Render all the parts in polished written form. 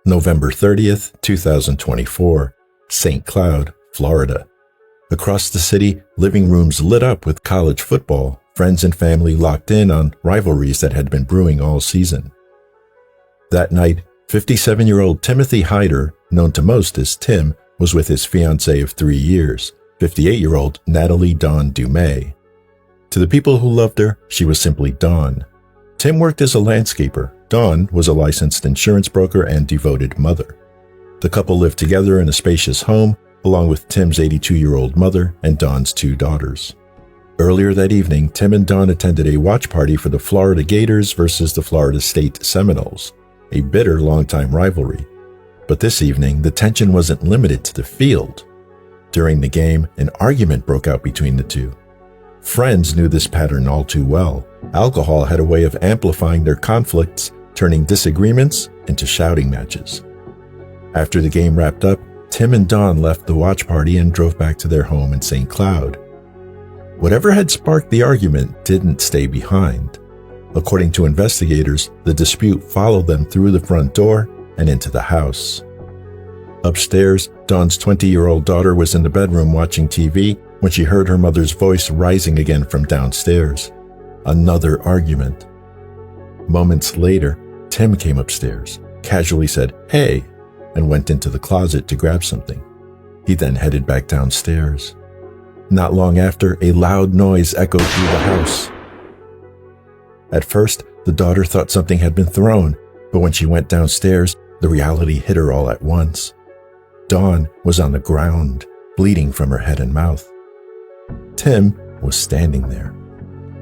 November 30th, 2024, St. Cloud, Florida. Across the city, living rooms lit up with college football, friends and family locked in on rivalries that had been brewing all season. That night, 57-year-old Timothy Hyder, known to most as Tim, was with his fiancée of 3 years, 58-year-old Natalie Dawn Dumais. To the people who loved her, she was simply Dawn. Tim worked as a landscaper. Dawn was a licensed insurance broker and devoted mother. The couple lived together in a spacious home, along with Tim's 82-year-old mother and Dawn's 2 daughters. Earlier that evening, Tim and Dawn attended a watch party for the Florida Gators versus the Florida State Seminoles, a bitter longtime rivalry. But this evening, the tension wasn't limited to the field. During the game, an argument broke out between the two. Friends knew this pattern all too well. Alcohol had a way of amplifying their conflicts, turning disagreements into shouting matches. After the game wrapped up, Tim and Dawn left the watch party and drove back to their home in St. Cloud. Whatever had sparked the argument didn't stay behind. According to investigators, the dispute followed them through the front door and into the house. Upstairs, Dawn's 20-year-old daughter was in the bedroom watching TV when she heard her mother's voice rising again from downstairs. Another argument. Moments later, Tim came upstairs, casually said, "Hey," and went into the closet to grab something. He then headed back downstairs. Not long after, a loud noise echoed through the house. At first, the daughter thought something had been thrown, but when she went downstairs, the reality hit her all at once. Dawn was on the ground, bleeding from her head and mouth. Tim was standing there.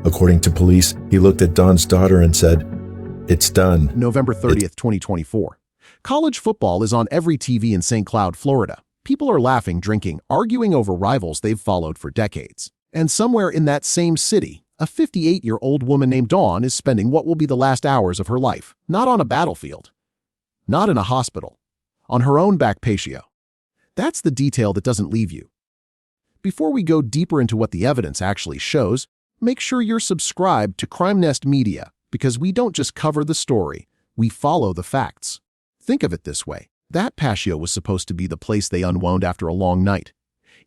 According to police, he looked at Dawn's daughter and said, "It's done." November 30th, 2024. College football is on every TV in St. Cloud, Florida. People are laughing, drinking, arguing over rivals they've followed for decades. And somewhere in that same city, a 58-year-old woman named Dawn is spending what will be the last hours of her life, not on a battlefield, not in a hospital, on her own back patio. That's the detail that doesn't leave you. Before we go deeper into what the evidence actually shows, make sure you're subscribed to CrimeNest Media, because we don't just cover the story, we follow the facts. Think of it this way. That patio was supposed to be the place they unwound after a long night.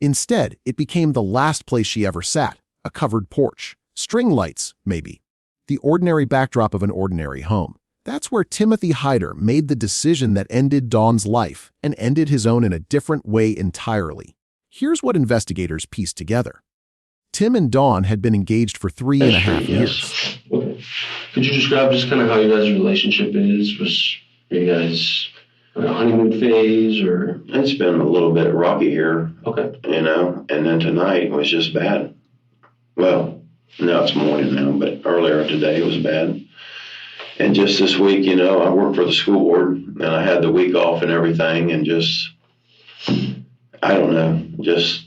Instead, it became the last place she ever sat, a covered porch, string lights, maybe. The ordinary backdrop of an ordinary home. That's where Timothy Hyder made the decision that ended Dawn's life and ended his own in a different way entirely. Here's what investigators pieced together. Tim and Dawn had been engaged for 3.5 years. Okay. Could you describe just kind of how your guys' relationship is? Was you guys in a honeymoon phase, or? It's been a little bit rocky here. Okay. And then tonight was just bad. Well, now it's morning now, but earlier today it was bad. And just this week, I work for the school board, and I had the week off and everything, and just, I don't know, just.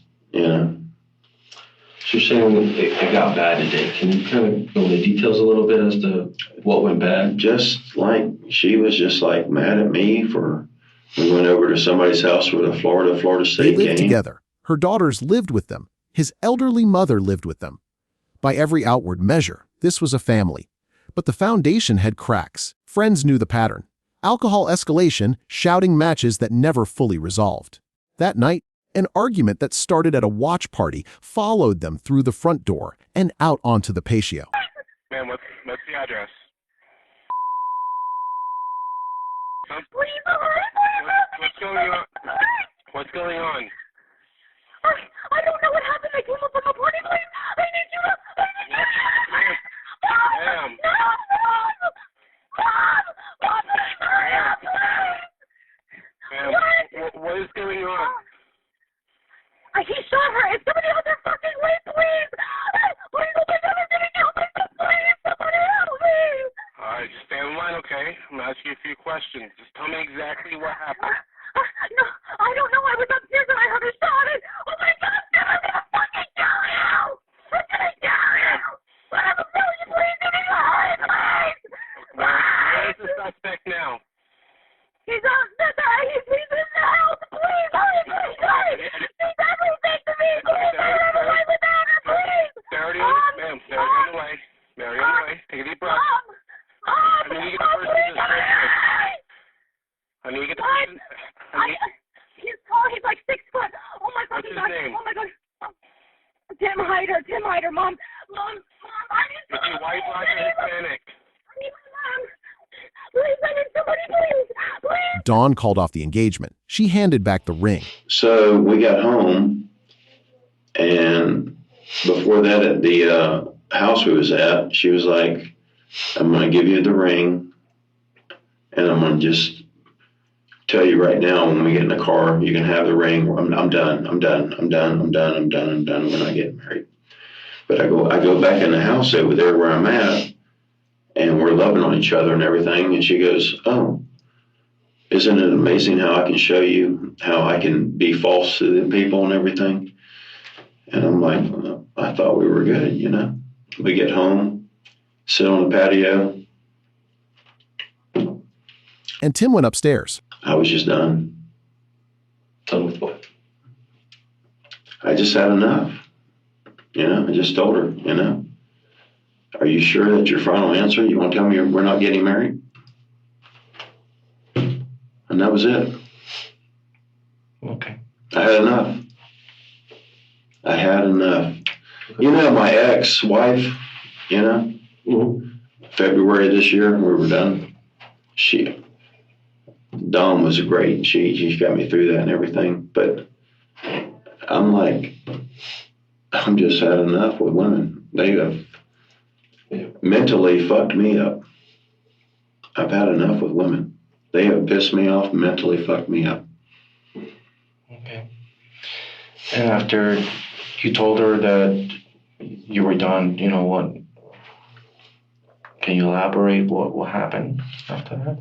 So you're saying it got bad today. Can you kind of go into details a little bit as to what went bad? Just like, she was just like mad at me we went over to somebody's house for the Florida State game. They lived together. Her daughters lived with them. His elderly mother lived with them. By every outward measure, this was a family. But the foundation had cracks. Friends knew the pattern. Alcohol escalation, shouting matches that never fully resolved. That night, an argument that started at a watch party followed them through the front door and out onto the patio. Ma'am, what's the address? What's going on? What's going on? I don't know what happened. I came up from a party place. I need you to... Ma'am. Ma'am, what is going on? He shot her. Is somebody out there fucking wait, please? Please, oh my God, I'm getting out. Please, somebody help me. All right, just stay in line, okay? I'm going to ask you a few questions. Just tell me exactly what happened. No, I don't know. I was upstairs and I heard her shot it. Oh my God, I'm gonna fucking kill you. I'm gonna kill you. Whatever, please, give me the hurry, please. Where is the suspect now? He's on the he's in the house. Please, hurry, please. He's everything to me. Please, don't run away without her, please. Ma'am, Mary on the way. Mary on the way. Take a deep breath. I need to get the first description. I I mean, you get the What? person. I mean, He's tall. He's like 6 foot. Oh my what's fucking his god. name? Oh my god. Tim Hyder. Mom, I need is he white, black, or Hispanic? I need my mom. Please, I need somebody, please. Dawn called off the engagement. She handed back the ring. So we got home, and before that, at the house we was at, she was like, I'm going to give you the ring, and I'm going to just tell you right now, when we get in the car, you can have the ring. I'm done. We're not getting married. But I go back in the house over there where I'm at, and we're loving on each other and everything. And she goes, oh, isn't it amazing how I can show you how I can be false to the people and everything? And I'm like, well, I thought we were good, you know. We get home, sit on the patio. And Tim went upstairs. I was just done. Done with what? I just had enough. You know, I just told her, you know, are you sure that's your final answer? You want to tell me we're not getting married? And that was it. Okay. I had enough. You know, my ex-wife, you know, February this year, we were done. Dawn was great. She got me through that and everything. But I'm like, I'm just had enough with women. They have mentally fucked me up. I've had enough with women. They have pissed me off, mentally fucked me up. Okay. And after you told her that you were done, you know what? Can you elaborate what happened after that?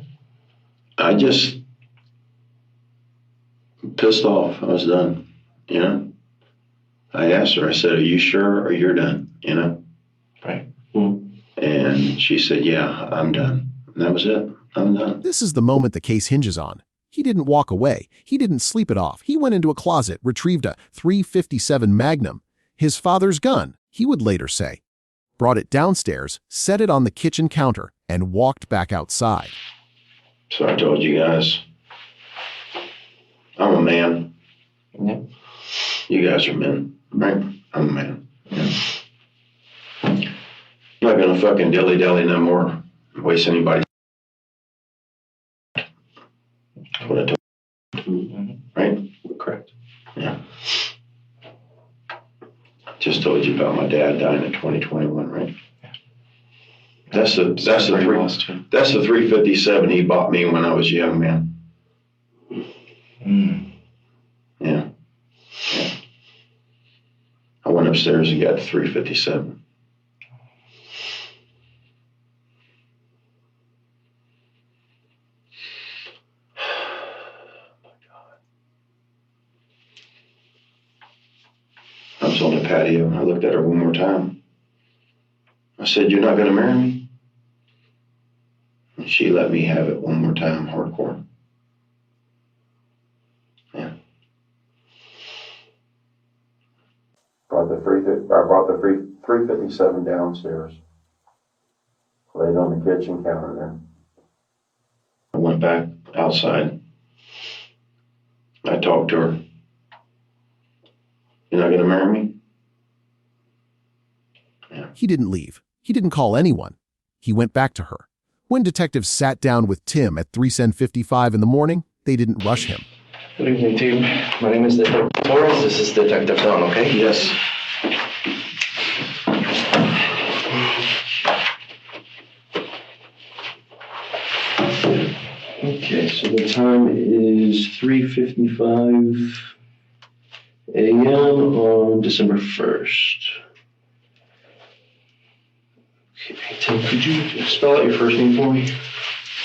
I just pissed off. I was done, you know. I asked her, I said, are you sure or you're done, you know? Right. And she said, yeah, I'm done. And that was it. I'm done. This is the moment the case hinges on. He didn't walk away. He didn't sleep it off. He went into a closet, retrieved a .357 Magnum, his father's gun, he would later say, brought it downstairs, set it on the kitchen counter, and walked back outside. So I told you guys, I'm a man. Yeah. You guys are men, right? I'm a man. Yeah. I'm not gonna fucking dilly-dally no more. Waste anybody's. That's what I told you. Right? Correct. Yeah. Just told you about my dad dying in 2021, right? That's the 357 he bought me when I was a young man. Yeah. I went upstairs and got the 357. I was on the patio and I looked at her one more time. I said, you're not going to marry me? And she let me have it one more time, hardcore. Yeah. I brought the 357 downstairs. Laid on the kitchen counter there. I went back outside. I talked to her. You're not going to marry me? Yeah. He didn't leave. He didn't call anyone. He went back to her. When detectives sat down with Tim at 3:55 in the morning, they didn't rush him. Good evening, team. My name is Detective Torres. This is Detective Don, okay? Yes. Okay, so the time is 3:55 a.m. on December 1st. Okay, Tim, could you spell out your first name for me?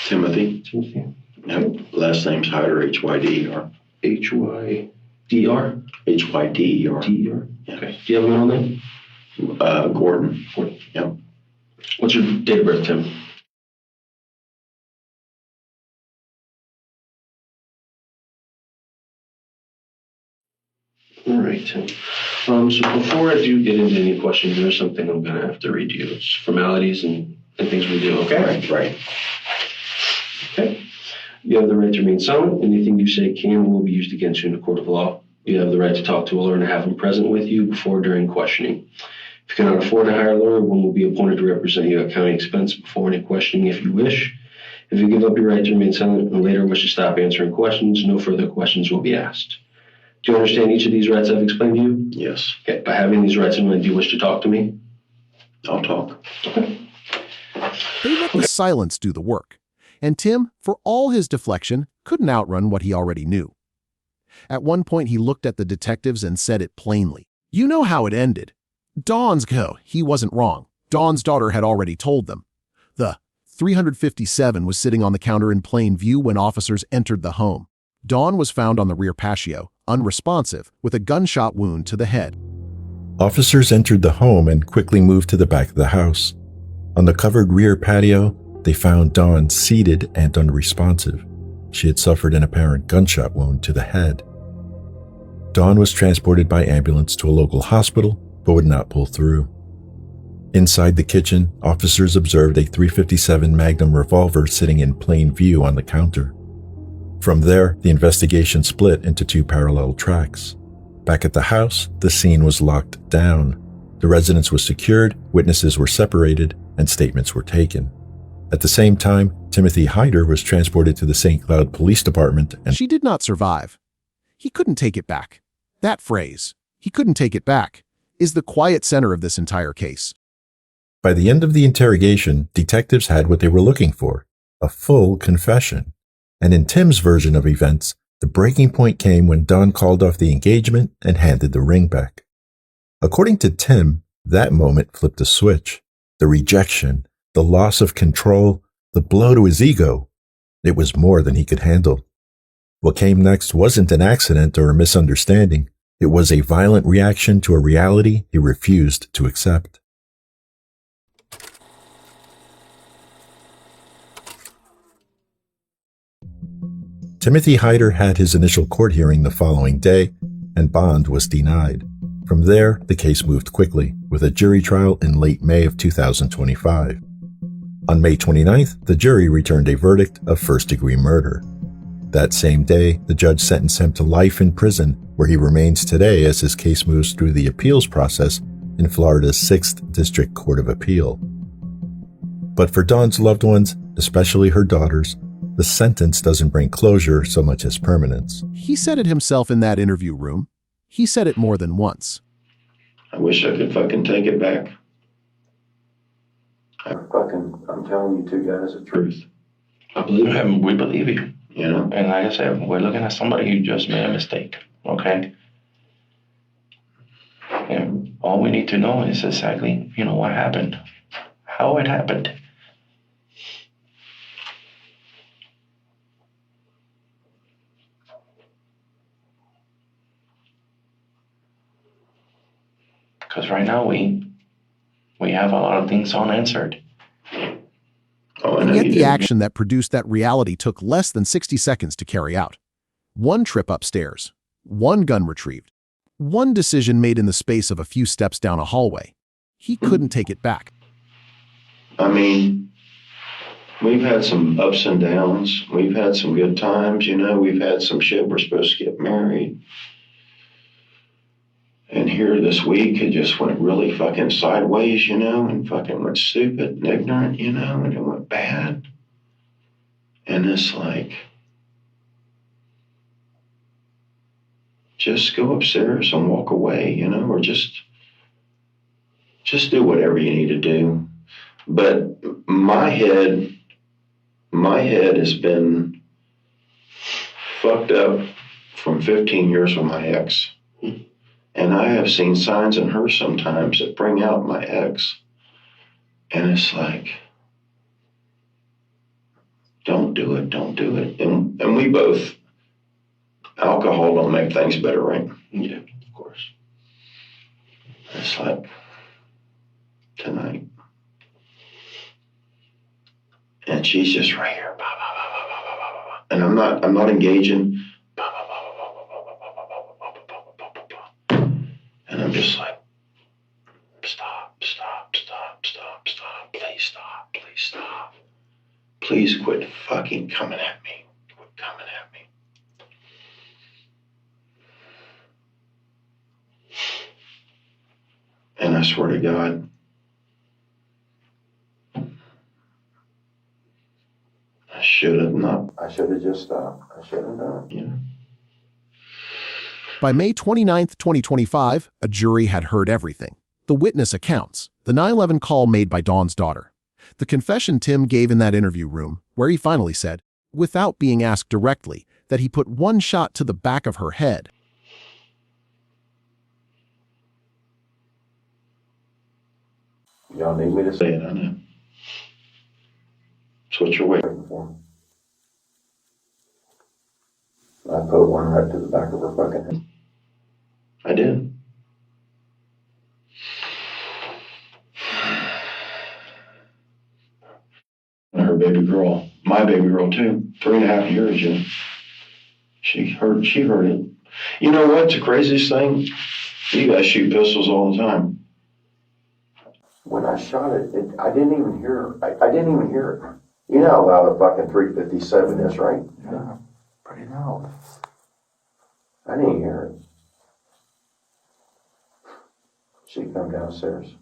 Timothy. Timothy. Yep. Last name's Hyder, Hyder. H-Y-D-R? Hyder. D-E-R. Yeah. Okay. Do you have a middle name? Gordon. Gordon. Yep. What's your date of birth, Tim? All right, Tim. So before I do get into any questions, there's something I'm going to have to read you. It's formalities and things we do, okay? Right. Okay. You have the right to remain silent. Anything you say can and will be used against you in a court of law. You have the right to talk to a lawyer and have him present with you before, during questioning. If you cannot afford to hire a lawyer, one will be appointed to represent you at county expense before any questioning if you wish. If you give up your right to remain silent and later wish to stop answering questions, no further questions will be asked. Do you understand each of these rights I've explained to you? Yes. Okay. By having these rights in mind, do you wish to talk to me? I'll talk. Okay. They let the silence do the work, and Tim, for all his deflection, couldn't outrun what he already knew. At one point, he looked at the detectives and said it plainly. You know how it ended. Dawn's go. He wasn't wrong. Dawn's daughter had already told them. The 357 was sitting on the counter in plain view when officers entered the home. Dawn was found on the rear patio, unresponsive, with a gunshot wound to the head. Officers entered the home and quickly moved to the back of the house. On the covered rear patio, they found Dawn seated and unresponsive. She had suffered an apparent gunshot wound to the head. Dawn was transported by ambulance to a local hospital, but would not pull through. Inside the kitchen, officers observed a .357 Magnum revolver sitting in plain view on the counter. From there, the investigation split into two parallel tracks. Back at the house, the scene was locked down. The residence was secured, witnesses were separated, and statements were taken. At the same time, Timothy Hyder was transported to the St. Cloud Police Department and She did not survive. He couldn't take it back. That phrase, he couldn't take it back, is the quiet center of this entire case. by the end of the interrogation, detectives had what they were looking for, a full confession. And in Tim's version of events, the breaking point came when Dawn called off the engagement and handed the ring back. According to Tim, that moment flipped a switch. The rejection, the loss of control, the blow to his ego. It was more than he could handle. What came next wasn't an accident or a misunderstanding. It was a violent reaction to a reality he refused to accept. Timothy Hyder had his initial court hearing the following day, and bond was denied. From there, the case moved quickly, with a jury trial in late May of 2025. On May 29th, the jury returned a verdict of first-degree murder. That same day, the judge sentenced him to life in prison, where he remains today as his case moves through the appeals process in Florida's 6th District Court of Appeal. But for Dawn's loved ones, especially her daughters, the sentence doesn't bring closure so much as permanence. He said it himself in that interview room. He said it more than once. I wish I could fucking take it back. I'm telling you two guys the truth. I believe him. We believe you. You know? And like I said, we're looking at somebody who just made a mistake, okay? And all we need to know is exactly, what happened, how it happened. Because right now we have a lot of things unanswered. Oh, I And know yet you the do. action that produced that reality took less than 60 seconds to carry out. One trip upstairs, one gun retrieved, one decision made in the space of a few steps down a hallway. He couldn't take it back. I mean, we've had some ups and downs. We've had some good times, We've had some shit. We're supposed to get married. And here this week, it just went really fucking sideways, and fucking went stupid and ignorant, and it went bad. And it's like, just go upstairs and walk away, or just do whatever you need to do. But my head has been fucked up from 15 years with my ex. And I have seen signs in her sometimes that bring out my ex. And it's like, don't do it. And we both, alcohol don't make things better, right? Yeah, of course. It's like, tonight. And she's just right here. Bah, bah, bah, bah, bah, bah, bah, bah. And I'm not engaging. Bah, bah, bah, bah, bah, bah, bah, bah, bah, bah, bah, bah, bah, bah, bah. And I'm just like, stop, please stop. Please quit fucking coming at me. at me. And I swear to God, I should have just stopped. I should have done it, you know. By May 29, 2025, a jury had heard everything. The witness accounts, the 9/11 call made by Dawn's daughter, the confession Tim gave in that interview room, where he finally said, without being asked directly, that he put one shot to the back of her head. Y'all need me to say it, I know. That's what you're waiting for. I put one right to the back of her fucking head. I did. And her baby girl, my baby girl too, 3.5 years, you know. She heard it. You know what's the craziest thing? You guys shoot pistols all the time. When I shot it, I didn't even hear it. I didn't even hear it. You know how loud a fucking 357 is, right? Yeah, pretty loud. I didn't hear it. She come downstairs.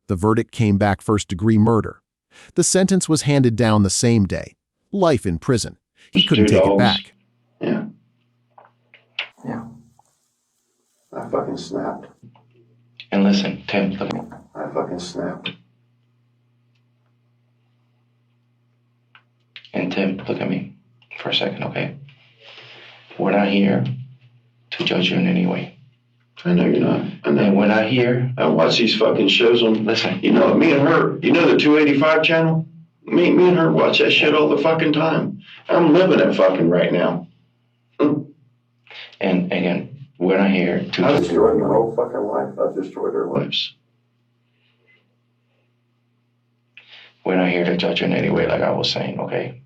The verdict came back first-degree murder. The sentence was handed down the same day. Life in prison. He couldn't take it back. Yeah. Yeah. I fucking snapped. And listen, Tim, look at me. I fucking snapped. And Tim, look at me for a second, okay? We're not here to judge you in any way. I know you're not. I know. And we're not here. I watch these fucking shows on. Listen. You know, me and her. You know the 285 channel. Me and her watch that shit all the fucking time. I'm living it fucking right now. And again, we're not here to. I've destroyed my whole fucking life. I've destroyed their lives. We're not here to judge you in any way, like I was saying, okay?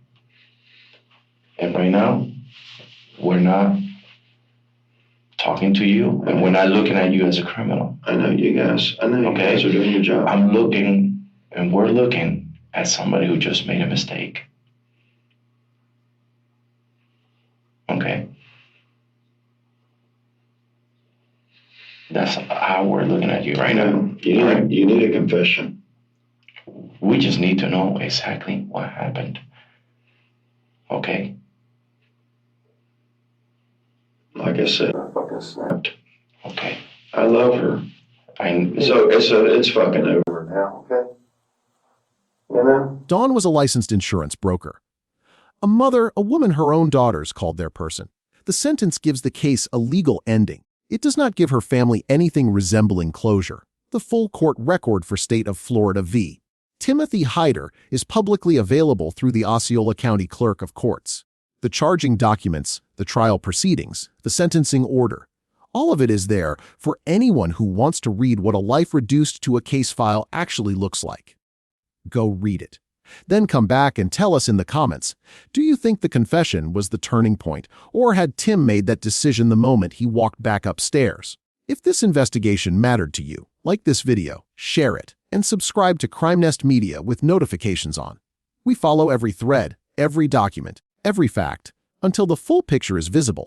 And right now, we're not talking to you, and we're not looking at you as a criminal. I know you guys. I know you guys are doing your job. I'm looking, and we're looking at somebody who just made a mistake. Okay? That's how we're looking at you right now. You need a confession. We just need to know exactly what happened. Okay? Like I said, I fucking snapped. Okay. I love her. So it's fucking over now, okay? You know? Dawn was a licensed insurance broker. A mother, a woman her own daughters called their person. The sentence gives the case a legal ending. It does not give her family anything resembling closure. The full court record for State of Florida v. Timothy Hyder is publicly available through the Osceola County Clerk of Courts. The charging documents, the trial proceedings, the sentencing order, all of it is there for anyone who wants to read what a life reduced to a case file actually looks like. Go read it. Then come back and tell us in the comments, do you think the confession was the turning point, or had Tim made that decision the moment he walked back upstairs? If this investigation mattered to you, like this video, share it, and subscribe to CrimeNest Media with notifications on. We follow every thread, every document, every fact, until the full picture is visible.